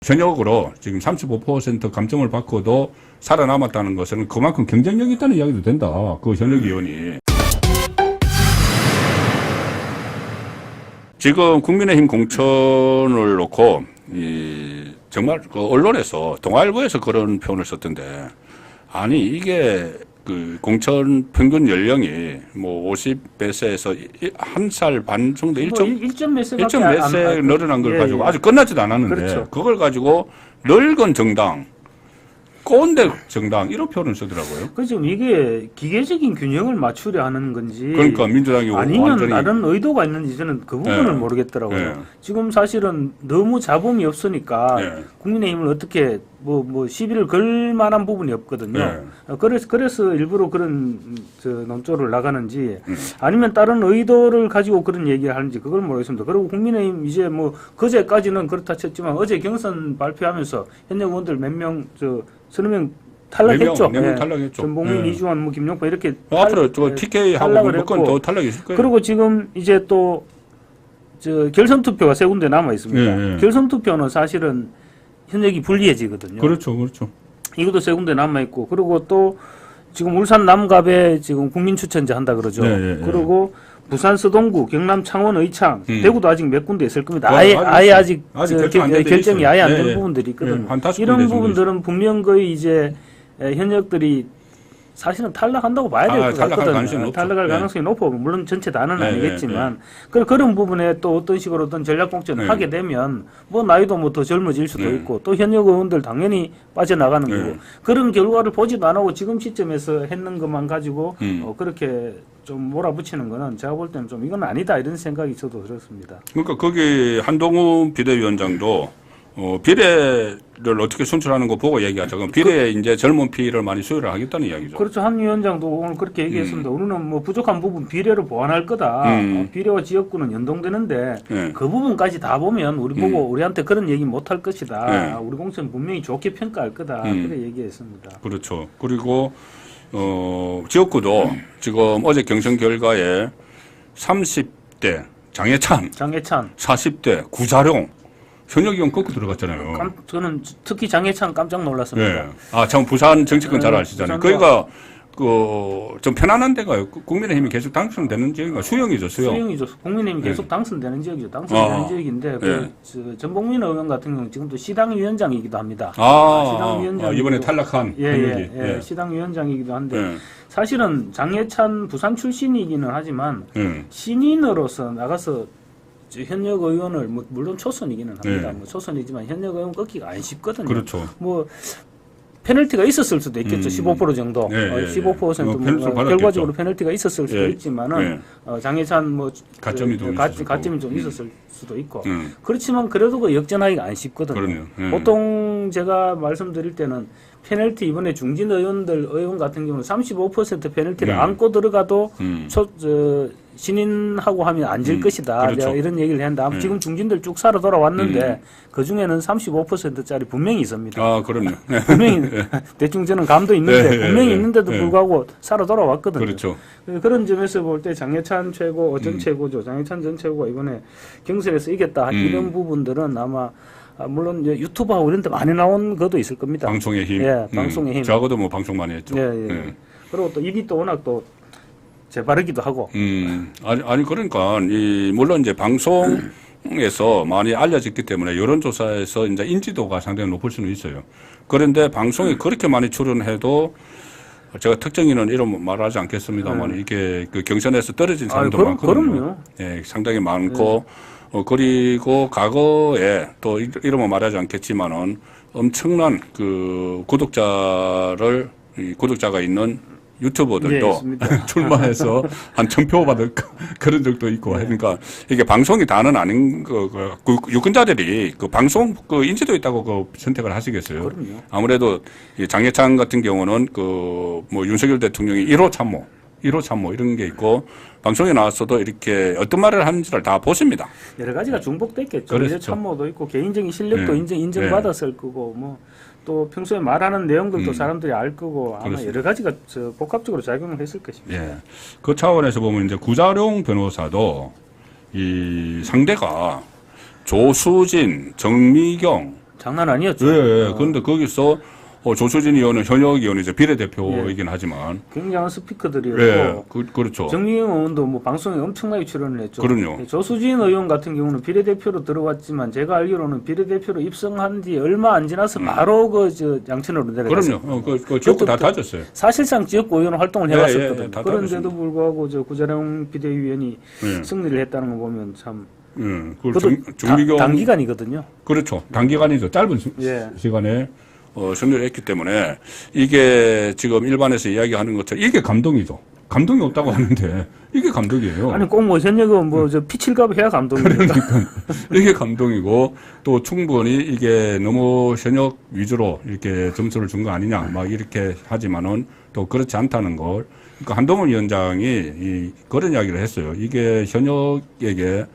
현역으로 지금 35% 감점을 받고도 살아남았다는 것은 그만큼 경쟁력이 있다는 이야기도 된다. 그 현역 의원이. 지금 국민의힘 공천을 놓고 정말 그 언론에서 동아일보에서 그런 표현을 썼던데, 아니 이게 그 공천 평균 연령이 뭐 50몇 세에서 1살 반 정도 1점 몇 세 늘어난 걸 가지고 아직 끝나지도 않았는데, 그렇죠. 그걸 가지고 늙은 정당, 꼰대 정당 이런 표현을 쓰더라고요. 그 지금 이게 기계적인 균형을 맞추려 하는 건지, 그러니까 민주당이 아니면 완전히 다른 의도가 있는지 저는 그 부분을 모르겠더라고요. 지금 사실은 너무 자본이 없으니까 국민의힘을 어떻게 뭐 시비를 걸 만한 부분이 없거든요. 그래서 일부러 그런 논조를 나가는지, 아니면 다른 의도를 가지고 그런 얘기를 하는지 그걸 모르겠습니다. 그리고 국민의힘 이제 뭐 그제까지는 그렇다 쳤지만 어제 경선 발표하면서 현역 의원들 몇 명, 서너 명 탈락했죠. 4명 탈락했죠. 전봉민, 이주환, 뭐 김용파 이렇게 앞으로 저 TK하고 몇 건 더 탈락이 있을 거예요. 그리고 지금 이제 또 결선 투표가 세 군데 남아 있습니다. 결선 투표는 사실은 현역이 불리해지거든요. 그렇죠, 그렇죠. 이것도 세 군데 남아 있고, 그리고 또 지금 울산 남갑에 지금 국민 추천제 한다 그러죠. 그리고 부산 서동구, 경남 창원 의창, 대구도 아직 몇 군데 있을 겁니다. 아예 아직 결정이 아예 안 된 부분들이 있거든요. 이런 부분들은 분명히 이제 현역들이 사실은 탈락한다고 봐야 될 것 같거든요. 탈락할 가능성이 높고, 물론 전체 다는 아니겠지만, 그런 부분에 또 어떤 식으로든 전략공천을 하게 되면 뭐 나이도 뭐 더 젊어질 수도 있고, 또 현역 의원들 당연히 빠져나가는 거고, 그런 결과를 보지도 안 하고 지금 시점에서 했는 것만 가지고 그렇게 좀 몰아붙이는 거는 제가 볼 때는 좀 이건 아니다 이런 생각이 저도 들었습니다. 그러니까 거기 한동훈 비대위원장도 비례를 어떻게 선출하는 거 보고 얘기하죠. 그럼 비례에 이제 젊은 피를 많이 수혈을 하겠다는 이야기죠. 그렇죠. 한 위원장도 오늘 그렇게 얘기했습니다. 우리는 뭐 부족한 부분 비례로 보완할 거다. 비례와 지역구는 연동되는데 그 부분까지 다 보면 우리 보고 우리한테 그런 얘기 못 할 것이다. 우리 공천 분명히 좋게 평가할 거다. 그래 얘기했습니다. 그렇죠. 그리고 지역구도 지금 어제 경선 결과에 30대 장해찬, 40대 구자룡, 현역 의원 꺾고 들어갔잖아요. 저는 특히 장해찬 깜짝 놀랐습니다. 참 부산 정치권 잘 아시잖아요. 거기가 좀 편안한 데가요. 국민의힘이 계속 당선되는 지역인가? 수영이죠. 국민의힘이 계속 당선되는 지역이죠. 당선되는 지역인데 전봉민 의원 같은 경우는 지금도 시당위원장이기도 합니다. 이번에 탈락한 현역이. 시당위원장이기도 한데 사실은 장해찬 부산 출신이기는 하지만 신인으로서 나가서 현역 의원을 물론 초선이기는 합니다. 뭐 초선이지만 현역 의원 꺾기가 안 쉽거든요. 그렇죠. 뭐 페널티가 있었을 수도 있겠죠. 15% 정도. 15% 결과적으로 페널티가 있었을 수도 있지만은 장해찬 가점이 좀 있었을 수도 있고. 그렇지만 그래도 그 역전하기가 안 쉽거든요. 보통 제가 말씀드릴 때는 페널티 이번에 중진 의원 같은 경우는 35% 페널티를 안고 들어가도 신인하고 하면 안 질 것이다. 그렇죠. 이런 얘기를 했는데 지금 중진들 쭉 살아 돌아왔는데 그 중에는 35%짜리 분명히 있습니다. 그럼요. 분명히 대충 저는 감도 있는데 분명히 있는데도 불구하고 살아 돌아왔거든요. 그렇죠. 그런 점에서 볼 때 장해찬 최고, 전 최고죠. 장해찬 전 최고가 이번에 경선에서 이겼다. 이런 부분들은 아마 물론 이제 유튜브하고 이런 데 많이 나온 것도 있을 겁니다. 방송의 힘. 방송의 힘. 저하고도 뭐 방송 많이 했죠. 그리고 또 입이 또 워낙 또 재바르기도 하고. 아니 그러니까 물론 이제 방송에서 많이 알려졌기 때문에 여론조사에서 이제 인지도가 상당히 높을 수는 있어요. 그런데 방송에 그렇게 많이 출연해도 제가 특정인은 이름 말하지 않겠습니다만 이게 그 경선에서 떨어진 사람도 많거든요. 상당히 많고. 그리고 과거에 또 이름은 말하지 않겠지만은 엄청난 그 구독자가 있는 유튜버들도 출마해서 한 1000표 받을 그런 적도 있고. 그러니까 이게 방송이 다는 아닌 유권자들이 그 방송 인지도 있다고 선택을 하시겠어요. 그럼요. 아무래도 장해찬 같은 경우는 뭐 윤석열 대통령이 1호 참모 이런 게 있고 방송에 나왔어도 이렇게 어떤 말을 하는지를 다 보십니다. 여러 가지가 중복됐겠죠. 그렇죠. 참모도 있고 개인적인 실력도 인정받았을 거고 뭐 또 평소에 말하는 내용들도 사람들이 알 거고 아마 그렇습니다. 여러 가지가 복합적으로 작용을 했을 것입니다. 그 차원에서 보면 이제 구자룡 변호사도 이 상대가 조수진, 정미경, 장난 아니었죠. 예. 그런데 거기서 조수진 의원은 현역 의원이죠. 비례대표이긴 하지만. 굉장한 스피커들이었고. 예. 그렇죠. 정미영 의원도 뭐 방송에 엄청나게 출연을 했죠. 그럼요. 조수진 의원 같은 경우는 비례대표로 들어왔지만 제가 알기로는 비례대표로 입성한 지 얼마 안 지나서 바로 양천으로 내려갔어요. 그럼요. 그 지역구 다 다졌어요. 사실상 지역구 의원 활동을 해왔었거든요. 다 그런데도 불구하고 구자룡 비대위원이 승리를 했다는 거 보면 참. 그것도 단기간이거든요. 그렇죠. 단기간이죠. 짧은 시간에 승리를 했기 때문에 이게 지금 일반에서 이야기하는 것처럼 이게 감동이죠. 감동이 없다고 하는데 이게 감동이에요. 아니 꼭 뭐 현역은 저 피칠갑 해야 감동입니다. 그러니까 이게 감동이고 또 충분히 이게 너무 현역 위주로 이렇게 점수를 준 거 아니냐 막 이렇게 하지만은 또 그렇지 않다는 걸. 그러니까 한동훈 위원장이 그런 이야기를 했어요. 이게 현역에게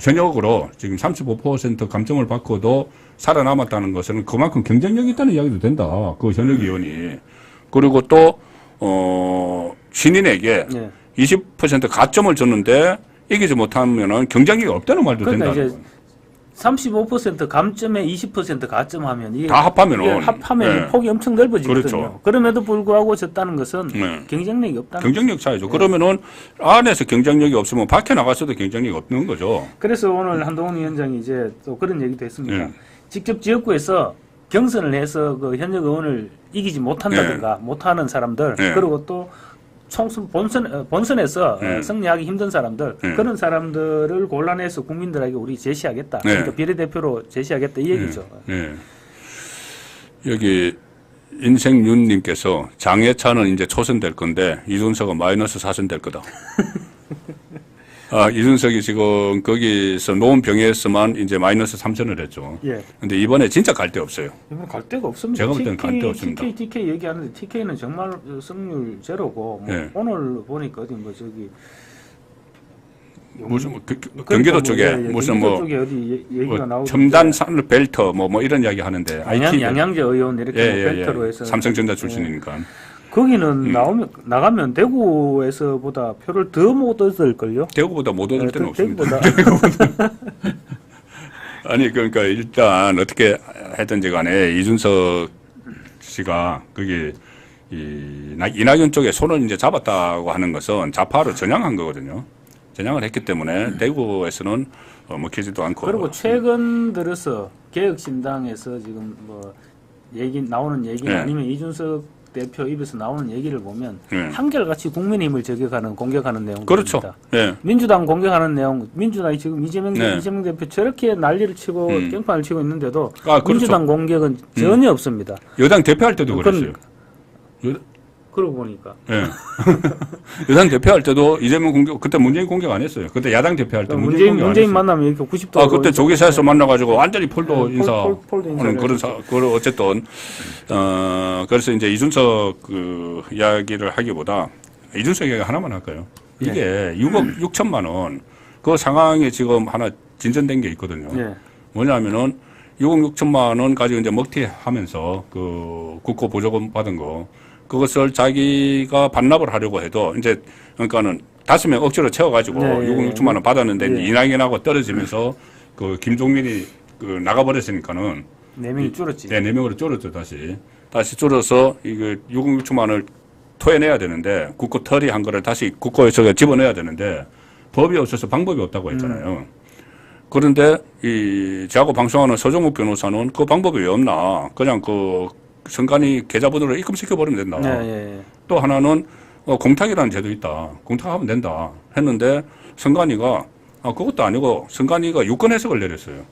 현역으로 지금 35% 감점을 받고도 살아남았다는 것은 그만큼 경쟁력이 있다는 이야기도 된다. 그 현역 의원이. 그리고 또, 신인에게 20% 가점을 줬는데 이기지 못하면은 경쟁력이 없다는 말도 그러니까 된다. 이제 35% 감점에 20% 가점하면 이게 다 합하면은. 합하면 폭이 엄청 넓어지거든요. 그렇죠. 그럼에도 불구하고 졌다는 것은 경쟁력이 없다는 경쟁력 차이죠. 그러면은 안에서 경쟁력이 없으면 밖에 나가서도 경쟁력이 없는 거죠. 그래서 오늘 한동훈 위원장이 이제 또 그런 얘기도 했습니다. 직접 지역구에서 경선을 해서 그 현역 의원을 이기지 못한다든가 못하는 사람들 그리고 또 총선 본선에서 승리하기 힘든 사람들 그런 사람들을 골라내서 국민들에게 우리 제시하겠다. 그러니까 비례대표로 제시하겠다 이 얘기죠. 여기 인생윤님께서 장해찬은 이제 초선될 건데 이준석은 마이너스 4선 될 거다. 이준석이 지금 거기서 노원병에서만 이제 마이너스 3선을 했죠. 근데 이번에 진짜 갈 데 없어요. 이번에 갈 데가 없습니다. 제가 볼 때는 갈 데 없습니다. TK 얘기하는데 TK는 정말 승률 제로고 오늘 보니까 어디 무슨 경기도 쪽에 무슨 쪽에 어디 얘기가 나오고 첨단 산업 벨터 뭐 이런 이야기 하는데 양양제 의원 이렇게 벨터로 해서 삼성전자 출신이니까. 거기는 나가면 대구에서보다 표를 더 못 얻을걸요? 대구보다 못 얻을 때는 없습니다. 아니, 그러니까 일단 어떻게 했든지 간에 이준석 씨가 거기 이낙연 쪽에 손을 이제 잡았다고 하는 것은 좌파로 전향한 거거든요. 전향을 했기 때문에 대구에서는 먹히지도 않고. 그리고 최근 들어서 개혁신당에서 지금 나오는 얘기 아니면 이준석 대표 입에서 나오는 얘기를 보면 한결같이 국민의힘을 저격하는 공격하는 내용입니다. 그렇죠. 민주당 공격하는 내용, 민주당이 지금 이재명 대표 저렇게 난리를 치고 깽판을 치고 있는데도 그렇죠. 민주당 공격은 전혀 없습니다. 여당 대표할 때도 그랬어요. 그러고 보니까. 여당 대표할 때도 이재명 공격, 그때 문재인 공격 안 했어요. 그때 야당 대표할 때 문재인 만나면 이렇게 90도. 그때 조계사에서 만나가지고 완전히 폴도 인사하는 그런 어쨌든, 그래서 이제 이준석 이야기를 하기보다 이준석 이야기 하나만 할까요? 이게 6억 6천만 원, 그 상황에 지금 하나 진전된 게 있거든요. 뭐냐면은 6억 6천만 원 가지고 이제 먹튀하면서 국고 보조금 받은 거, 그것을 자기가 반납을 하려고 해도 이제 그러니까는 5명 억지로 채워가지고 6억 6천만 원 받았는데 이낙연하고 떨어지면서 김종민이 나가버렸으니까는 4명이 줄었지. 4명으로 줄었죠. 다시 줄어서 이거 6억 6천만 원을 토해내야 되는데 국고 처리한 거를 다시 국고에서 집어내야 되는데 법이 없어서 방법이 없다고 했잖아요. 그런데 저하고 방송하는 서정욱 변호사는 그 방법이 왜 없나? 그냥 선관위 계좌번호를 입금시켜버리면 된다. 또 하나는 공탁이라는 제도 있다. 공탁하면 된다. 했는데 선관위가 그것도 아니고 선관위가 유권 해석을 내렸어요.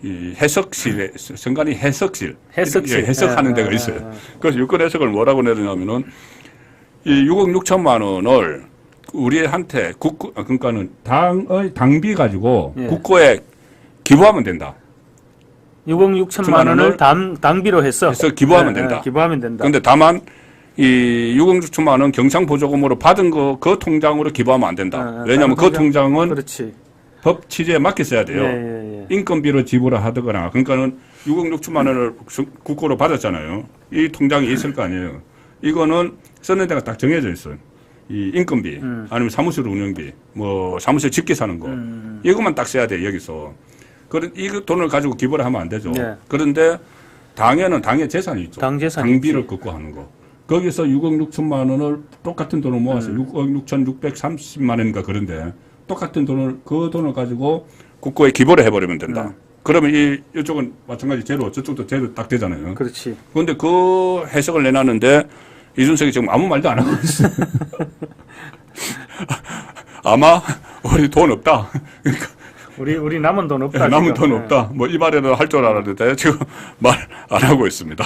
이 해석실에 선관위 해석실 해석하는 데가 있어요. 그래서 유권 해석을 뭐라고 내렸냐면은 이 6억 6천만 원을 우리한테 그러니까는 당비 가지고 국고에 기부하면 된다. 6억 6천만 원을 당비로 해서 기부하면 된다. 기부하면 된다. 그런데 다만 이 6억 6천만 원 경상보조금으로 받은 그 통장으로 기부하면 안 된다. 왜냐하면 그 통장은 법 취지에 맞게 써야 돼요. 인건비로 지불을 하거나 그러니까는 6억 6천만 원을 국고로 받았잖아요. 이 통장이 있을 거 아니에요. 이거는 쓰는 데가 딱 정해져 있어요. 이 인건비 아니면 사무실 운영비 사무실 집게 사는 거 이것만 딱 써야 돼 여기서. 그런 이 돈을 가지고 기부를 하면 안 되죠. 네. 그런데 당에는 당의 재산이 있죠. 당 재산이 당비를 있지. 걷고 하는 거. 거기서 6억 6천만 원을 똑같은 돈을 모아서 6억 6,630만 원인가 그런데 똑같은 돈을 그 돈을 가지고 국고에 기부를 해버리면 된다. 그러면 이쪽은 마찬가지 제로, 저쪽도 제로 딱 되잖아요. 그렇지. 그런데 그 해석을 내놨는데 이준석이 지금 아무 말도 안 하고 있어요. 아마 우리 돈 없다. 그러니까 우리 남은 돈 없다. 남은 지금. 돈 없다. 뭐 이 말에는 할 줄 알았는데 지금 말 안 하고 있습니다.